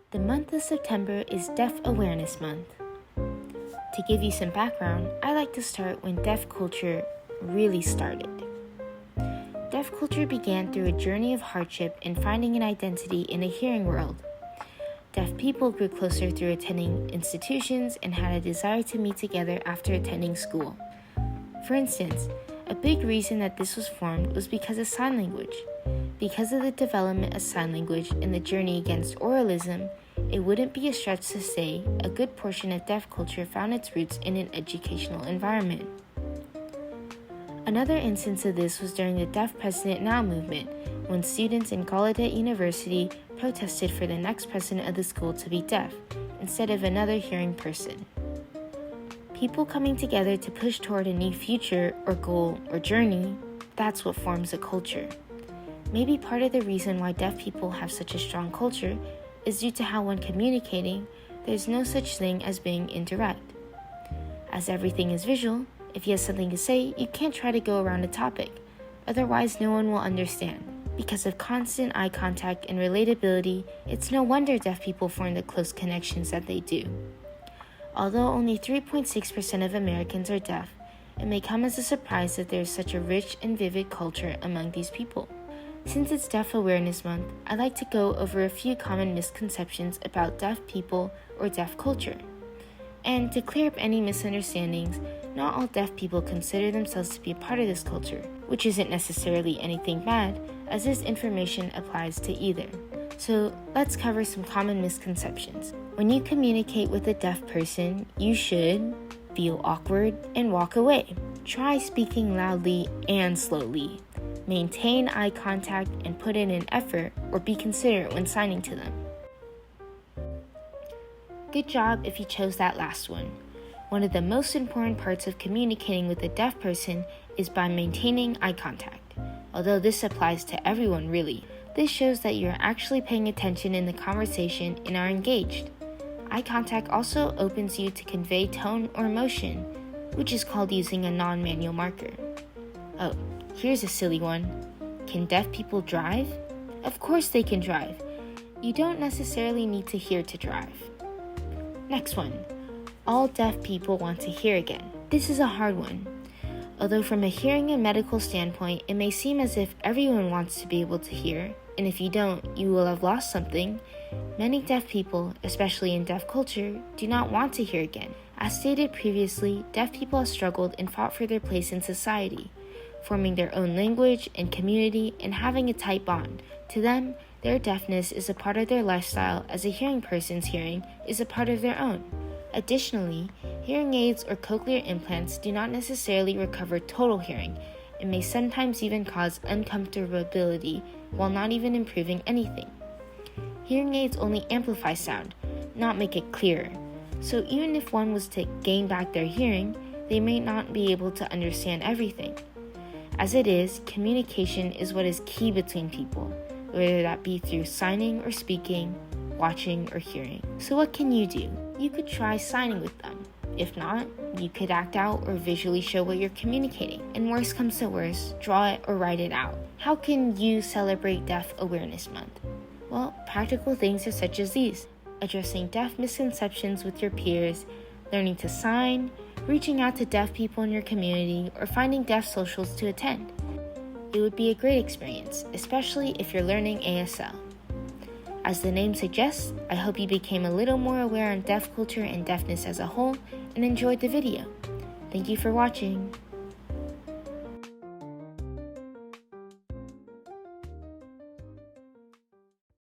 The month of September is Deaf Awareness Month. To give you some background, I like to start when deaf culture really started. Deaf culture began through a journey of hardship and finding an identity in the hearing world. Deaf people grew closer through attending institutions and had a desire to meet together after attending school. For instance, a big reason that this was formed was because of sign language. Because of the development of sign language and the journey against oralism, it wouldn't be a stretch to say a good portion of deaf culture found its roots in an educational environment. Another instance of this was during the Deaf President Now movement, when students in Gallaudet University protested for the next president of the school to be deaf, instead of another hearing person. People coming together to push toward a new future or goal or journey, that's what forms a culture. Maybe part of the reason why deaf people have such a strong culture is due to how when communicating, there's no such thing as being indirect. As everything is visual, if you have something to say, you can't try to go around a topic, otherwise no one will understand. Because of constant eye contact and relatability, it's no wonder deaf people form the close connections that they do. Although only 3.6% of Americans are deaf, it may come as a surprise that there is such a rich and vivid culture among these people. Since it's Deaf Awareness Month, I'd like to go over a few common misconceptions about deaf people or deaf culture. And to clear up any misunderstandings, not all deaf people consider themselves to be a part of this culture, which isn't necessarily anything bad, as this information applies to either. So let's cover some common misconceptions. When you communicate with a deaf person, you should feel awkward and walk away. Try speaking loudly and slowly. Maintain eye contact and put in an effort or be considerate when signing to them. Good job if you chose that last one. One of the most important parts of communicating with a deaf person is by maintaining eye contact. Although this applies to everyone really, this shows that you're actually paying attention in the conversation and are engaged. Eye contact also opens you to convey tone or emotion, which is called using a non-manual marker. Oh, here's a silly one. Can deaf people drive? Of course they can drive. You don't necessarily need to hear to drive. Next one. All deaf people want to hear again. This is a hard one. Although from a hearing and medical standpoint, it may seem as if everyone wants to be able to hear, and if you don't, you will have lost something. Many deaf people, especially in deaf culture, do not want to hear again. As stated previously, deaf people have struggled and fought for their place in society, forming their own language and community and having a tight bond. To them, their deafness is a part of their lifestyle as a hearing person's hearing is a part of their own. Additionally, hearing aids or cochlear implants do not necessarily recover total hearing and may sometimes even cause uncomfortability while not even improving anything. Hearing aids only amplify sound, not make it clearer. So even if one was to gain back their hearing, they may not be able to understand everything. As it is, communication is what is key between people, whether that be through signing or speaking, watching or hearing. So what can you do? You could try signing with them. If not, you could act out or visually show what you're communicating. And worst comes to worst, draw it or write it out. How can you celebrate Deaf Awareness Month? Well, practical things are such as these: addressing deaf misconceptions with your peers, learning to sign, reaching out to deaf people in your community, or finding deaf socials to attend. It would be a great experience, especially if you're learning ASL. As the name suggests, I hope you became a little more aware on deaf culture and deafness as a whole and enjoyed the video. Thank you for watching.